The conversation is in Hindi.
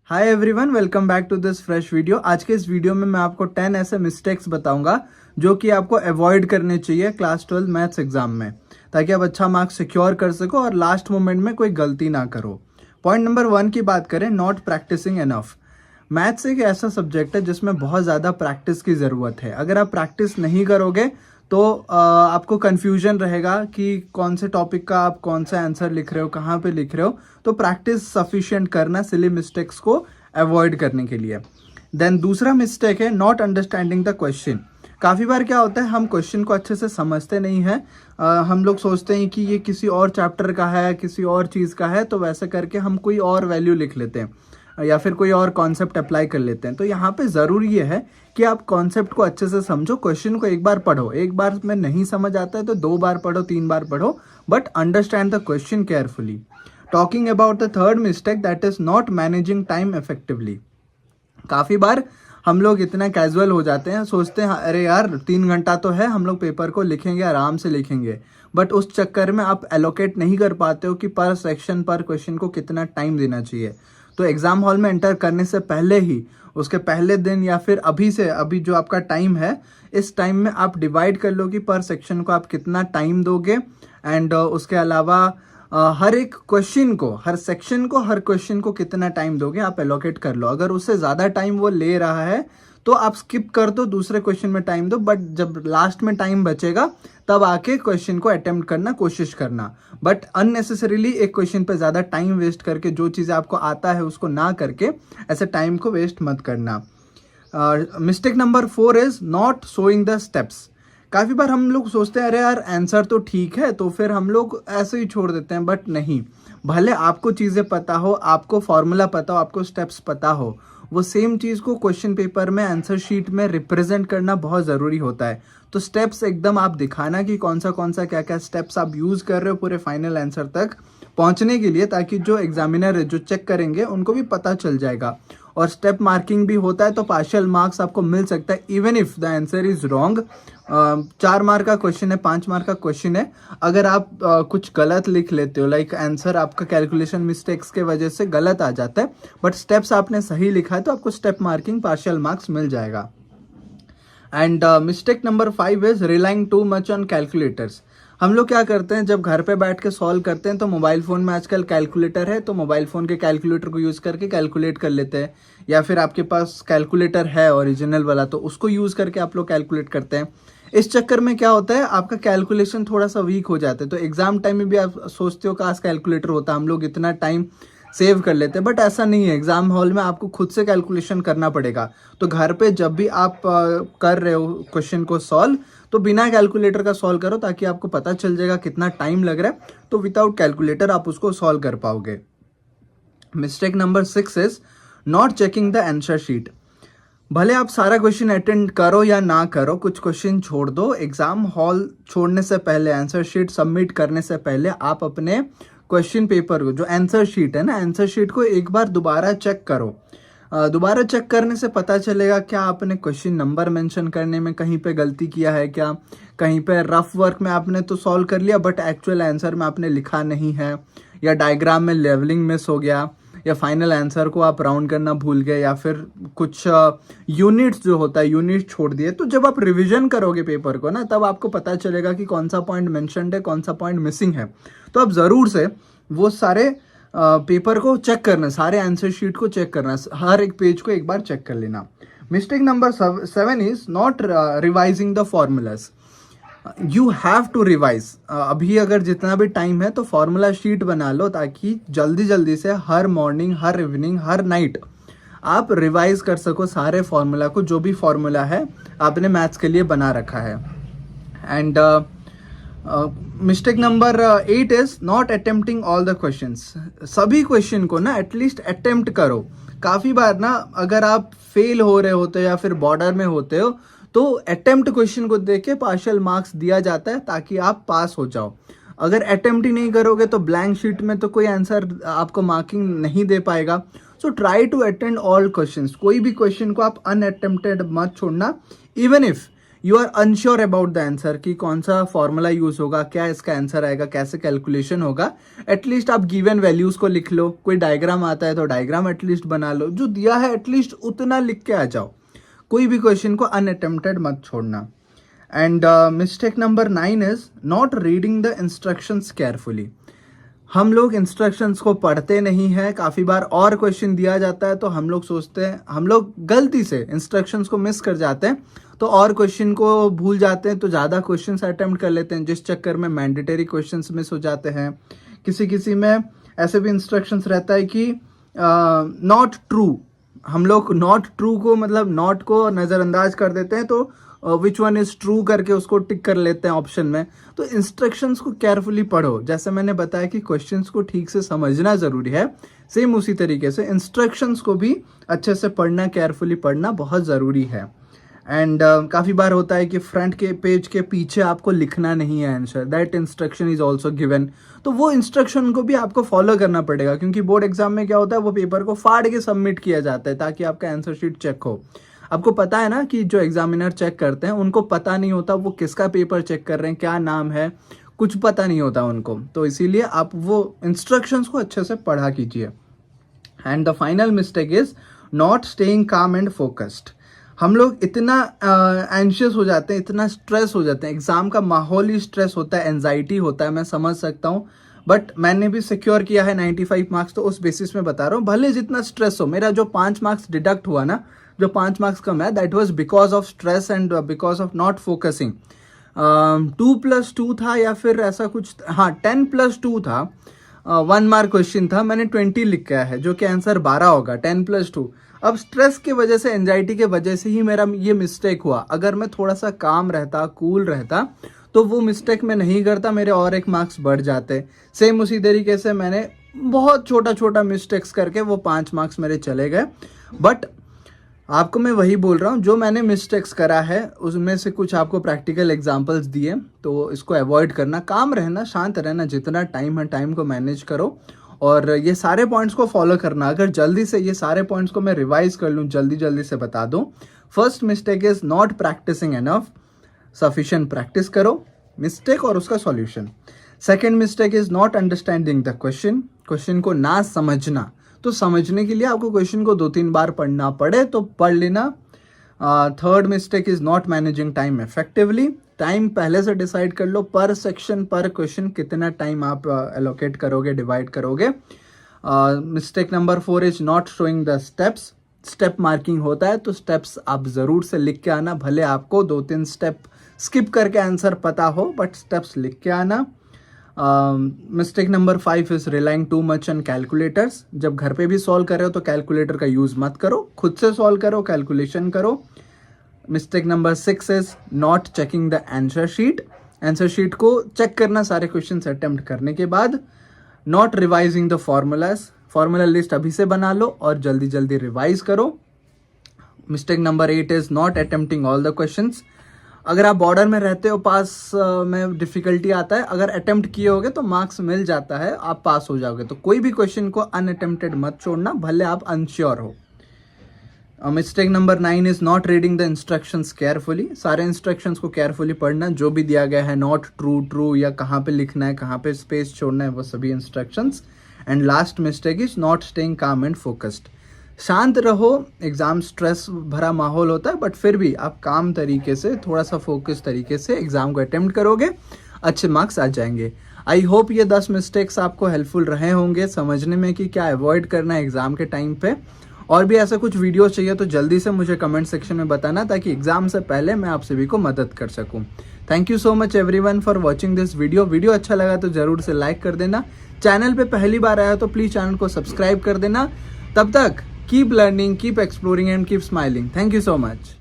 Hi everyone, welcome back to this fresh video. आज के इस वीडियो में मैं आपको 10 ऐसे मिस्टेक्स बताऊंगा जो कि आपको अवॉइड करने चाहिए क्लास 12 मैथ्स एग्जाम में, ताकि आप अच्छा मार्क्स सिक्योर कर सको और लास्ट मोमेंट में कोई गलती ना करो। पॉइंट नंबर 1 की बात करें, नॉट प्रैक्टिसिंग एनफ। मैथ्स एक ऐसा सब्जेक्ट है जिसमें बहुत ज़्यादा प्रैक्टिस की ज़रूरत है। अगर आप प्रैक्टिस नहीं करोगे तो आपको कन्फ्यूजन रहेगा कि कौन से टॉपिक का आप कौन सा आंसर लिख रहे हो, कहाँ पे लिख रहे हो। तो प्रैक्टिस सफिशिएंट करना सिली मिस्टेक्स को अवॉइड करने के लिए। देन दूसरा मिस्टेक है नॉट अंडरस्टैंडिंग द क्वेश्चन। काफ़ी बार क्या होता है, हम क्वेश्चन को अच्छे से समझते नहीं हैं। हम लोग सोचते हैं कि ये किसी और चैप्टर का है, किसी और चीज़ का है, तो वैसे करके हम कोई और वैल्यू लिख लेते हैं या फिर कोई और कॉन्सेप्ट अप्लाई कर लेते हैं। तो यहाँ पे ज़रूरी ये है कि आप कॉन्सेप्ट को अच्छे से समझो। क्वेश्चन को एक बार पढ़ो, एक बार में नहीं समझ आता है तो 2 बार पढ़ो, 3 बार पढ़ो, but understand the question carefully. Talking about the third mistake, that is not managing time effectively. काफ़ी बार हम लोग इतना कैजुअल हो जाते हैं, सोचते हैं अरे यार 3 घंटा तो है, हम लोग पेपर को लिखेंगे, आराम से लिखेंगे। बट उस चक्कर में आप एलोकेट नहीं कर पाते हो कि पर सेक्शन पर क्वेश्चन को कितना टाइम देना चाहिए। तो एग्जाम हॉल में एंटर करने से पहले ही, उसके पहले दिन या फिर अभी जो आपका टाइम है, इस टाइम में आप डिवाइड कर लो कि पर सेक्शन को आप कितना टाइम दोगे। एंड उसके अलावा हर एक क्वेश्चन को, हर सेक्शन को, हर क्वेश्चन को कितना टाइम दोगे आप एलोकेट कर लो। अगर उससे ज़्यादा टाइम वो ले रहा है तो आप स्किप कर दो, दूसरे क्वेश्चन में टाइम दो, बट जब लास्ट में टाइम बचेगा तब आके क्वेश्चन को अटेम्प्ट करना, कोशिश करना। बट अननेसेसरीली एक क्वेश्चन पे ज़्यादा टाइम वेस्ट करके, जो चीज़ें आपको आता है उसको ना करके, ऐसे टाइम को वेस्ट मत करना। Mistake number 4 is not showing the steps. काफ़ी बार हम लोग सोचते हैं अरे यार आंसर तो ठीक है, तो फिर हम लोग ऐसे ही छोड़ देते हैं। बट नहीं, भले आपको चीज़ें पता हो, आपको फॉर्मूला पता हो, आपको स्टेप्स पता हो, वो सेम चीज़ को क्वेश्चन पेपर में, आंसर शीट में रिप्रेजेंट करना बहुत ज़रूरी होता है। तो स्टेप्स एकदम आप दिखाना कि कौन सा क्या क्या स्टेप्स आप यूज़ कर रहे हो पूरे फाइनल आंसर तक पहुंचने के लिए, ताकि जो एग्जामिनर है, जो चेक करेंगे, उनको भी पता चल जाएगा। और स्टेप मार्किंग भी होता है तो पार्शियल मार्क्स आपको मिल सकता है, even if the answer is wrong. 4 mark का क्वेश्चन है, 5 मार्क का क्वेश्चन है, अगर आप कुछ गलत लिख लेते हो, लाइक आंसर आपका कैलकुलेशन मिस्टेक्स के वजह से गलत आ जाता है, बट स्टेप्स आपने सही लिखा है, तो आपको स्टेप मार्किंग, पार्शियल मार्क्स मिल जाएगा। And mistake number 5 is relying too much on calculators. हम लोग क्या करते हैं, जब घर पे बैठ के सॉल्व करते हैं तो मोबाइल फ़ोन में आजकल कैलकुलेटर है, तो मोबाइल फ़ोन के कैलकुलेटर को यूज़ करके कैलकुलेट कर लेते हैं। या फिर आपके पास कैलकुलेटर है ओरिजिनल वाला, तो उसको यूज़ करके आप लोग कैलकुलेट करते हैं। इस चक्कर में क्या होता है, आपका कैलकुलेशन थोड़ा सा वीक हो जाता है। तो एग्जाम टाइम में भी आप सोचते हो काश कैलकुलेटर होता, हम लोग इतना टाइम सेव कर लेते हैं, बट ऐसा नहीं है। एग्जाम हॉल में आपको खुद से कैलकुलेशन करना पड़ेगा। तो घर पे जब भी आप कर रहे हो क्वेश्चन को सॉल्व, तो बिना कैलकुलेटर का सॉल्व करो, ताकि आपको पता चल जाएगा कितना टाइम लग रहा है। तो विदाउट कैलकुलेटर आप उसको सॉल्व कर पाओगे। Mistake number 6 is not checking the answer sheet. भले आप सारा क्वेश्चन अटेंड करो या ना करो, कुछ क्वेश्चन छोड़ दो। एग्जाम हॉल छोड़ने से पहले, आंसर शीट सबमिट करने से पहले, आप अपने क्वेश्चन पेपर को, जो आंसर शीट है ना, आंसर शीट को एक बार दोबारा चेक करो। दोबारा चेक करने से पता चलेगा क्या आपने क्वेश्चन नंबर मेंशन करने में कहीं पे गलती किया है, क्या कहीं पे रफ वर्क में आपने तो सॉल्व कर लिया बट एक्चुअल आंसर में आपने लिखा नहीं है, या डायग्राम में लेवलिंग मिस हो गया, या फाइनल आंसर को आप राउंड करना भूल गए, या फिर कुछ यूनिट्स जो होता है, यूनिट छोड़ दिए। तो जब आप रिवीजन करोगे पेपर को ना, तब आपको पता चलेगा कि कौन सा पॉइंट मेंशन्ड है, कौन सा पॉइंट मिसिंग है। तो आप ज़रूर से वो सारे पेपर को चेक करना, सारे आंसर शीट को चेक करना, हर एक पेज को एक बार चेक कर लेना। Mistake number 7 is not revising the formulas. You have to revise. अभी अगर जितना भी टाइम है तो फॉर्मूला शीट बना लो, ताकि जल्दी जल्दी से हर मॉर्निंग, हर इवनिंग, हर नाइट आप रिवाइज कर सको सारे फॉर्मूला को, जो भी फॉर्मूला है आपने मैथ्स के लिए बना रखा है। And mistake number 8 is not attempting all the questions. सभी क्वेश्चन को ना एटलीस्ट अटेम्प्ट करो। काफ़ी बार ना, अगर आप फेल हो रहे होते हो या फिर बॉर्डर में होते हो, तो अटेम्प्ट क्वेश्चन को देख के पार्शियल मार्क्स दिया जाता है, ताकि आप पास हो जाओ। अगर अटेम्प्ट ही नहीं करोगे तो ब्लैंक शीट में तो कोई आंसर आपको मार्किंग नहीं दे पाएगा। So try to attend all questions. कोई भी क्वेश्चन को आप अनअटेम्प्टेड मत छोड़ना, even if you are unsure about the answer कि कौन सा फॉर्मूला यूज होगा, क्या इसका आंसर आएगा, कैसे कैलकुलेशन होगा, एटलीस्ट आप गिवन वैल्यूज को लिख लो। कोई डायग्राम आता है तो डायग्राम एटलीस्ट बना लो, जो दिया है एटलीस्ट उतना लिख के आ जाओ। कोई भी क्वेश्चन को अनअटेम्प्टेड मत छोड़ना। And mistake number 9 is not reading the instructions carefully. हम लोग इंस्ट्रक्शंस को पढ़ते नहीं हैं। काफ़ी बार और क्वेश्चन दिया जाता है तो हम लोग सोचते हैं, हम लोग गलती से इंस्ट्रक्शंस को मिस कर जाते हैं, तो और क्वेश्चन को भूल जाते हैं, तो ज़्यादा क्वेश्चंस अटेम्प्ट कर लेते हैं, जिस चक्कर में मैंडेटरी क्वेश्चंस मिस हो जाते हैं। किसी में ऐसे भी इंस्ट्रक्शंस रहता है कि नॉट ट्रू, हम लोग नॉट ट्रू को मतलब नॉट को नज़रअंदाज कर देते हैं, तो विच वन इज ट्रू करके उसको टिक कर लेते हैं ऑप्शन में। तो इंस्ट्रक्शंस को केयरफुली पढ़ो। जैसे मैंने बताया कि क्वेश्चंस को ठीक से समझना जरूरी है, सेम उसी तरीके से इंस्ट्रक्शंस को भी अच्छे से पढ़ना, केयरफुली पढ़ना बहुत ज़रूरी है। एंड काफ़ी बार होता है कि फ्रंट के पेज के पीछे आपको लिखना नहीं है answer, that instruction is also given. तो वो इंस्ट्रक्शन को भी आपको फॉलो करना पड़ेगा, क्योंकि बोर्ड एग्जाम में क्या होता है, वो पेपर को फाड़ के सबमिट किया जाता है ताकि आपका आंसर शीट चेक हो। आपको पता है ना कि जो एग्जामिनर चेक करते हैं उनको पता नहीं होता वो किसका पेपर चेक कर रहे हैं, क्या नाम है, कुछ पता नहीं होता उनको। तो इसीलिए आप वो इंस्ट्रक्शंस को अच्छे से पढ़ा कीजिए। And the final mistake is not staying काम एंड फोकस्ड। हम लोग इतना एंशियस हो जाते हैं, इतना स्ट्रेस हो जाते हैं, एग्जाम का माहौल ही स्ट्रेस होता है, एंजाइटी होता है, मैं समझ सकता हूँ। बट मैंने भी सिक्योर किया है 95 मार्क्स, तो उस बेसिस में बता रहा हूँ। भले जितना स्ट्रेस हो, मेरा जो 5 मार्क्स डिडक्ट हुआ ना, जो 5 मार्क्स कम है, that was because of stress and because of not focusing. 2+2 था या फिर ऐसा कुछ, हाँ 10+2 था, 1 मार्क क्वेश्चन था, मैंने 20 लिख गया है, जो कि आंसर 12 होगा। 10+2, अब स्ट्रेस की वजह से, एंजाइटी के वजह से ही मेरा ये मिस्टेक हुआ। अगर मैं थोड़ा सा काम रहता, कूल रहता, तो वो मिस्टेक मैं नहीं करता, मेरे और 1 मार्क्स बढ़ जाते। सेम उसी तरीके से मैंने बहुत छोटा छोटा मिस्टेक्स करके वो 5 मार्क्स मेरे चले गए। बट आपको मैं वही बोल रहा हूँ, जो मैंने मिस्टेक्स करा है उसमें से कुछ आपको प्रैक्टिकल एग्जांपल्स दिए, तो इसको अवॉइड करना, काम रहना, शांत रहना, जितना टाइम है टाइम को मैनेज करो और ये सारे पॉइंट्स को फॉलो करना। अगर जल्दी से ये सारे पॉइंट्स को मैं रिवाइज कर लूँ, जल्दी से बता दूँ। First mistake is not practising enough, sufficient practice करो मिस्टेक और उसका solution. Second mistake is not understanding the question, question को ना समझना। तो समझने के लिए आपको क्वेश्चन को 2-3 बार पढ़ना पड़े तो पढ़ लेना। Third mistake is not managing time effectively, time पहले से डिसाइड कर लो, पर सेक्शन पर क्वेश्चन कितना टाइम आप एलोकेट करोगे, डिवाइड करोगे। Mistake number 4 is not showing the steps, step marking होता है तो स्टेप्स आप ज़रूर से लिख के आना, भले आपको 2-3 स्टेप स्किप करके आंसर पता हो, बट स्टेप्स लिख के आना। Mistake number 5 is relying too much on calculators. जब घर पे भी सॉल्व कर रहे हो तो कैलकुलेटर का यूज मत करो, खुद से सॉल्व करो, कैलकुलेशन करो। Mistake number 6 is not checking the answer sheet, answer sheet को चेक करना सारे क्वेश्चन अटेम्प्ट करने के बाद। Not revising the formulas, formula list अभी से बना लो और जल्दी रिवाइज करो। Mistake number 8 is not attempting all the questions. अगर आप बॉर्डर में रहते हो, पास में डिफिकल्टी आता है, अगर अटेम्प्ट किए होगे तो मार्क्स मिल जाता है, आप पास हो जाओगे। तो कोई भी क्वेश्चन को अनअटेम्प्टेड मत छोड़ना, भले आप अनश्योर हो। Mistake number 9 is not reading the instructions carefully, सारे इंस्ट्रक्शंस को केयरफुली पढ़ना, जो भी दिया गया है, नॉट ट्रू या कहाँ पे लिखना है, कहाँ पे स्पेस छोड़ना है, वो सभी instructions. And last mistake is not staying काम एंड फोकस्ड। शांत रहो, एग्जाम स्ट्रेस भरा माहौल होता है, बट फिर भी आप काम तरीके से, थोड़ा सा फोकस तरीके से एग्जाम को अटेम्प्ट करोगे, अच्छे मार्क्स आ जाएंगे। आई होप ये 10 मिस्टेक्स आपको हेल्पफुल रहे होंगे समझने में कि क्या अवॉइड करना है एग्जाम के टाइम पे। और भी ऐसा कुछ वीडियो चाहिए तो जल्दी से मुझे कमेंट सेक्शन में बताना, ताकि एग्जाम से पहले मैं आप सभी को मदद कर सकूं। Thank you so much everyone for watching this video. Video अच्छा लगा तो जरूर से लाइक कर देना, चैनल पे पहली बार आया तो प्लीज चैनल को सब्सक्राइब कर देना। तब तक keep learning, keep exploring and keep smiling. Thank you so much.